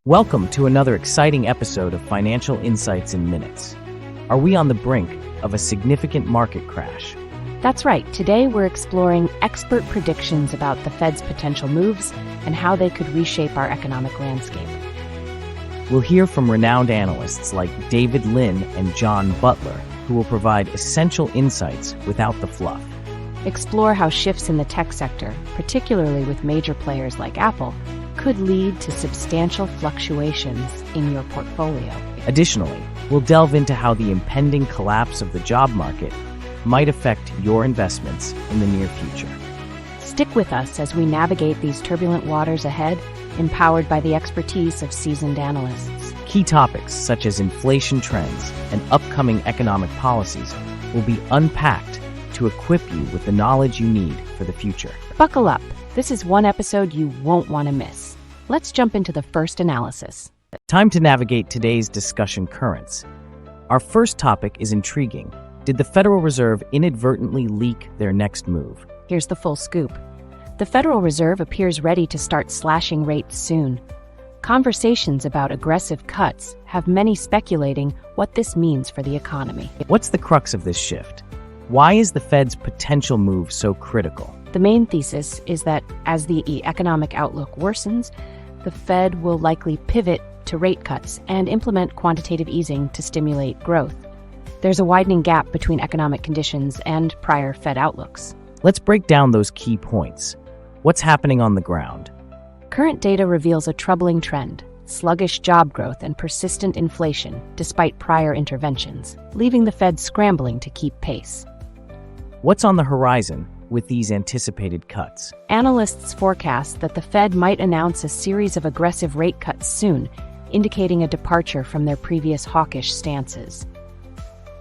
Welcome to another exciting episode of Financial Insights in Minutes. Are we on the brink of a significant market crash? That's right. Today we're exploring expert predictions about the Fed's potential moves and how they could reshape our economic landscape. We'll hear from renowned analysts like David Lin and John Butler, who will provide essential insights without the fluff. Explore how shifts in the tech sector, particularly with major players like Apple, could lead to substantial fluctuations in your portfolio. Additionally, we'll delve into how the impending collapse of the job market might affect your investments in the near future. Stick with us as we navigate these turbulent waters ahead, empowered by the expertise of seasoned analysts. Key topics such as inflation trends and upcoming economic policies will be unpacked to equip you with the knowledge you need for the future. Buckle up. This is one episode you won't want to miss. Let's jump into the first analysis. Time to navigate today's discussion currents. Our first topic is intriguing. Did the Federal Reserve inadvertently leak their next move? Here's the full scoop. The Federal Reserve appears ready to start slashing rates soon. Conversations about aggressive cuts have many speculating what this means for the economy. What's the crux of this shift? Why is the Fed's potential move so critical? The main thesis is that as the economic outlook worsens, the Fed will likely pivot to rate cuts and implement quantitative easing to stimulate growth. There's a widening gap between economic conditions and prior Fed outlooks. Let's break down those key points. What's happening on the ground? Current data reveals a troubling trend: sluggish job growth and persistent inflation despite prior interventions, leaving the Fed scrambling to keep pace. What's on the horizon with these anticipated cuts? Analysts forecast that the Fed might announce a series of aggressive rate cuts soon, indicating a departure from their previous hawkish stances.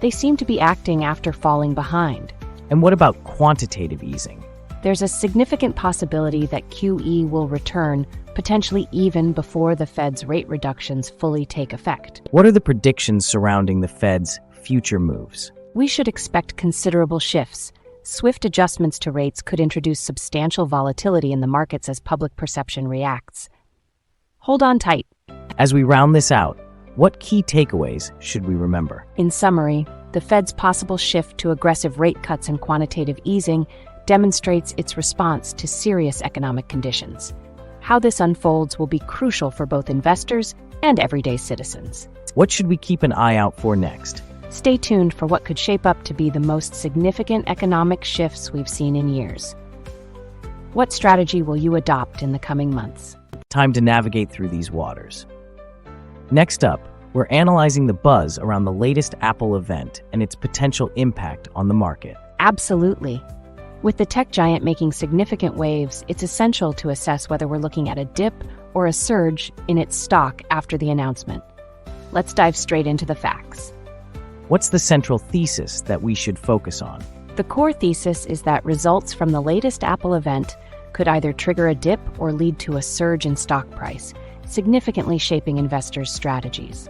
They seem to be acting after falling behind. And what about quantitative easing? There's a significant possibility that QE will return, potentially even before the Fed's rate reductions fully take effect. What are the predictions surrounding the Fed's future moves? We should expect considerable shifts. Swift adjustments to rates could introduce substantial volatility in the markets as public perception reacts. Hold on tight. As we round this out, what key takeaways should we remember? In summary, the Fed's possible shift to aggressive rate cuts and quantitative easing demonstrates its response to serious economic conditions. How this unfolds will be crucial for both investors and everyday citizens. What should we keep an eye out for next? Stay tuned for what could shape up to be the most significant economic shifts we've seen in years. What strategy will you adopt in the coming months? Time to navigate through these waters. Next up, we're analyzing the buzz around the latest Apple event and its potential impact on the market. Absolutely. With the tech giant making significant waves, it's essential to assess whether we're looking at a dip or a surge in its stock after the announcement. Let's dive straight into the facts. What's the central thesis that we should focus on? The core thesis is that results from the latest Apple event could either trigger a dip or lead to a surge in stock price, significantly shaping investors' strategies.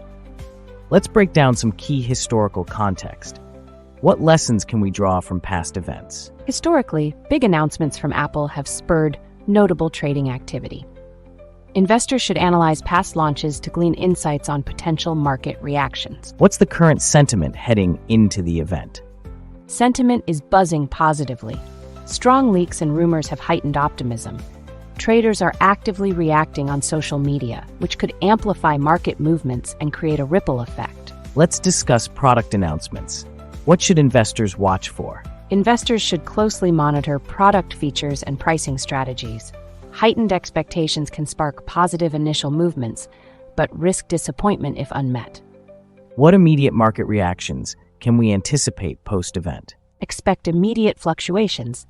Let's break down some key historical context. What lessons can we draw from past events? Historically, big announcements from Apple have spurred notable trading activity. Investors should analyze past launches to glean insights on potential market reactions. What's the current sentiment heading into the event? Sentiment is buzzing positively. Strong leaks and rumors have heightened optimism. Traders are actively reacting on social media, which could amplify market movements and create a ripple effect. Let's discuss product announcements. What should investors watch for? Investors should closely monitor product features and pricing strategies. Heightened expectations can spark positive initial movements, but risk disappointment if unmet. What immediate market reactions can we anticipate post-event? Expect immediate fluctuations.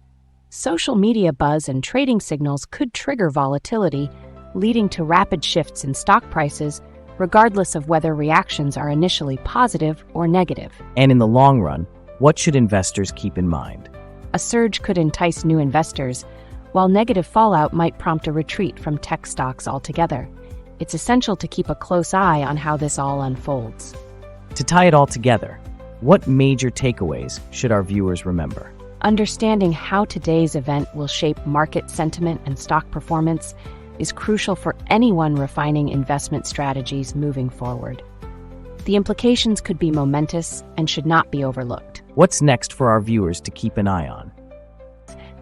Social media buzz and trading signals could trigger volatility, leading to rapid shifts in stock prices, regardless of whether reactions are initially positive or negative. And in the long run, what should investors keep in mind? A surge could entice new investors, while negative fallout might prompt a retreat from tech stocks altogether. It's essential to keep a close eye on how this all unfolds. To tie it all together, what major takeaways should our viewers remember? Understanding how today's event will shape market sentiment and stock performance is crucial for anyone refining investment strategies moving forward. The implications could be momentous and should not be overlooked. What's next for our viewers to keep an eye on?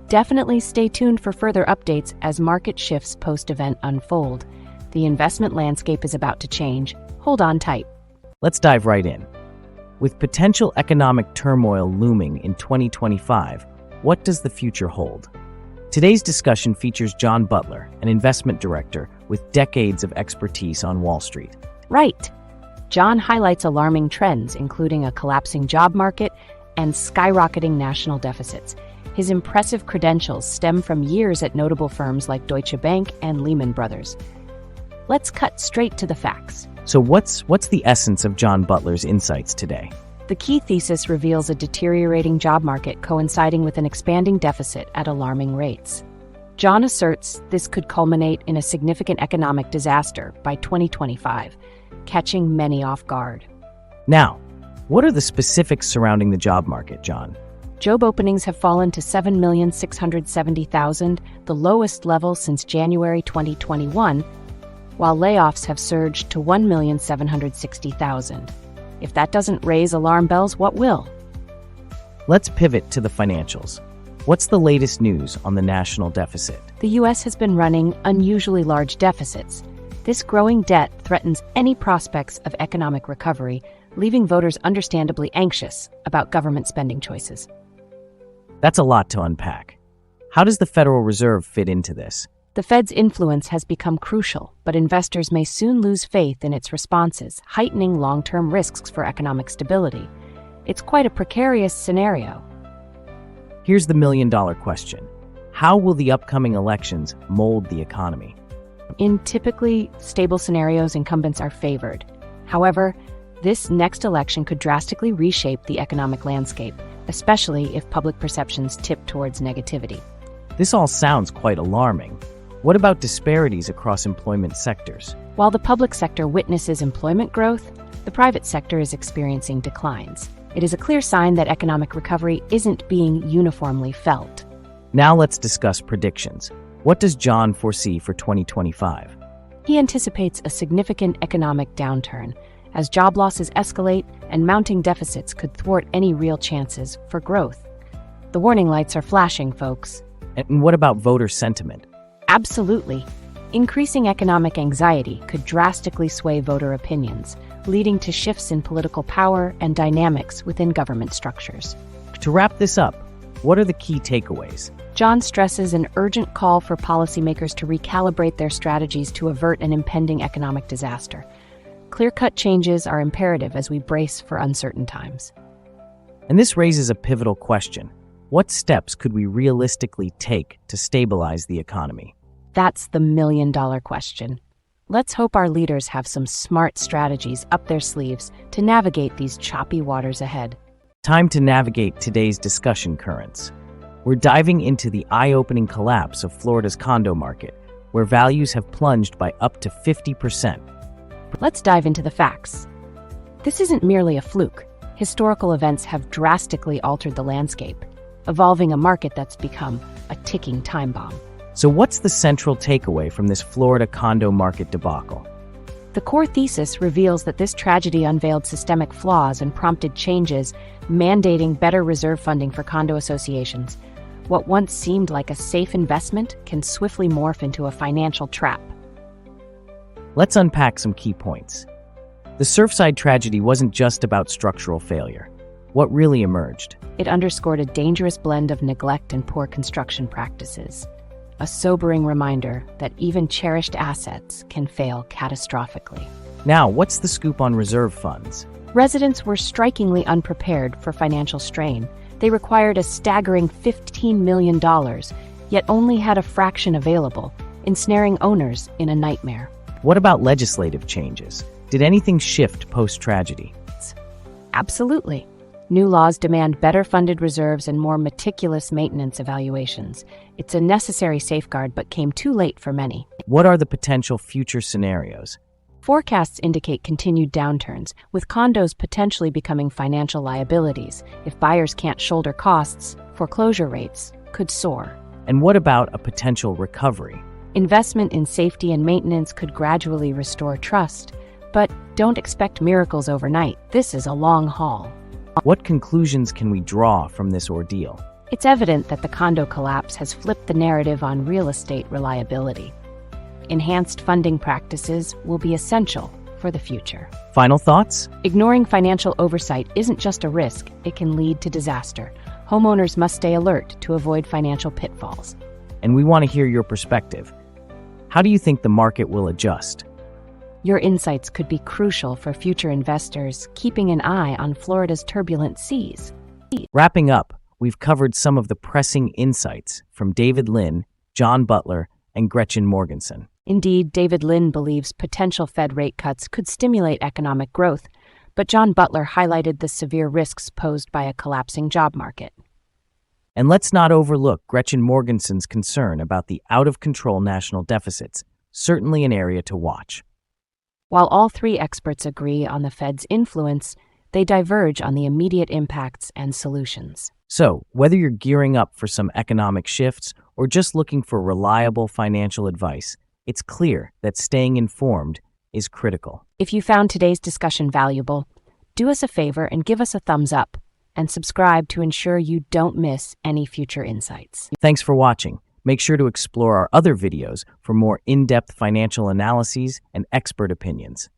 Definitely stay tuned for further updates as market shifts post-event unfold. The investment landscape is about to change. Hold on tight. Let's dive right in. With potential economic turmoil looming in 2025, what does the future hold? Today's discussion features John Butler, an investment director with decades of expertise on Wall Street. Right. John highlights alarming trends, including a collapsing job market and skyrocketing national deficits. His impressive credentials stem from years at notable firms like Deutsche Bank and Lehman Brothers. Let's cut straight to the facts. So what's the essence of John Butler's insights today? The key thesis reveals a deteriorating job market coinciding with an expanding deficit at alarming rates. John asserts this could culminate in a significant economic disaster by 2025, catching many off guard. Now, what are the specifics surrounding the job market, John? Job openings have fallen to 7,670,000, the lowest level since January 2021, while layoffs have surged to 1,760,000. If that doesn't raise alarm bells, what will? Let's pivot to the financials. What's the latest news on the national deficit? The U.S. has been running unusually large deficits. This growing debt threatens any prospects of economic recovery, leaving voters understandably anxious about government spending choices. That's a lot to unpack. How does the Federal Reserve fit into this? The Fed's influence has become crucial, but investors may soon lose faith in its responses, heightening long-term risks for economic stability. It's quite a precarious scenario. Here's the million-dollar question. How will the upcoming elections mold the economy? In typically stable scenarios, incumbents are favored. However, this next election could drastically reshape the economic landscape, especially if public perceptions tip towards negativity. This all sounds quite alarming. What about disparities across employment sectors? While the public sector witnesses employment growth, the private sector is experiencing declines. It is a clear sign that economic recovery isn't being uniformly felt. Now let's discuss predictions. What does John foresee for 2025? He anticipates a significant economic downturn, as job losses escalate and mounting deficits could thwart any real chances for growth. The warning lights are flashing, folks. And what about voter sentiment? Absolutely. Increasing economic anxiety could drastically sway voter opinions, leading to shifts in political power and dynamics within government structures. To wrap this up, what are the key takeaways? John stresses an urgent call for policymakers to recalibrate their strategies to avert an impending economic disaster. Clear-cut changes are imperative as we brace for uncertain times. And this raises a pivotal question. What steps could we realistically take to stabilize the economy? That's the million-dollar question. Let's hope our leaders have some smart strategies up their sleeves to navigate these choppy waters ahead. Time to navigate today's discussion currents. We're diving into the eye-opening collapse of Florida's condo market, where values have plunged by up to 50%. Let's dive into the facts. This isn't merely a fluke. Historical events have drastically altered the landscape, evolving a market that's become a ticking time bomb. So what's the central takeaway from this Florida condo market debacle? The core thesis reveals that this tragedy unveiled systemic flaws and prompted changes, mandating better reserve funding for condo associations. What once seemed like a safe investment can swiftly morph into a financial trap. Let's unpack some key points. The Surfside tragedy wasn't just about structural failure. What really emerged? It underscored a dangerous blend of neglect and poor construction practices. A sobering reminder that even cherished assets can fail catastrophically. Now, what's the scoop on reserve funds? Residents were strikingly unprepared for financial strain. They required a staggering $15 million, yet only had a fraction available, ensnaring owners in a nightmare. What about legislative changes? Did anything shift post-tragedy? Absolutely. New laws demand better funded reserves and more meticulous maintenance evaluations. It's a necessary safeguard, but came too late for many. What are the potential future scenarios? Forecasts indicate continued downturns, with condos potentially becoming financial liabilities. If buyers can't shoulder costs, foreclosure rates could soar. And what about a potential recovery? Investment in safety and maintenance could gradually restore trust, but don't expect miracles overnight. This is a long haul. What conclusions can we draw from this ordeal? It's evident that the condo collapse has flipped the narrative on real estate reliability. Enhanced funding practices will be essential for the future. Final thoughts? Ignoring financial oversight isn't just a risk, it can lead to disaster. Homeowners must stay alert to avoid financial pitfalls. And we want to hear your perspective. How do you think the market will adjust? Your insights could be crucial for future investors keeping an eye on Florida's turbulent seas. Wrapping up, we've covered some of the pressing insights from David Lynn, John Butler, and Gretchen Morgenson. Indeed, David Lynn believes potential Fed rate cuts could stimulate economic growth, but John Butler highlighted the severe risks posed by a collapsing job market. And let's not overlook Gretchen Morgenson's concern about the out-of-control national deficits, certainly an area to watch. While all three experts agree on the Fed's influence, they diverge on the immediate impacts and solutions. So, whether you're gearing up for some economic shifts or just looking for reliable financial advice, it's clear that staying informed is critical. If you found today's discussion valuable, do us a favor and give us a thumbs up, and subscribe to ensure you don't miss any future insights. Thanks for watching. Make sure to explore our other videos for more in-depth financial analyses and expert opinions.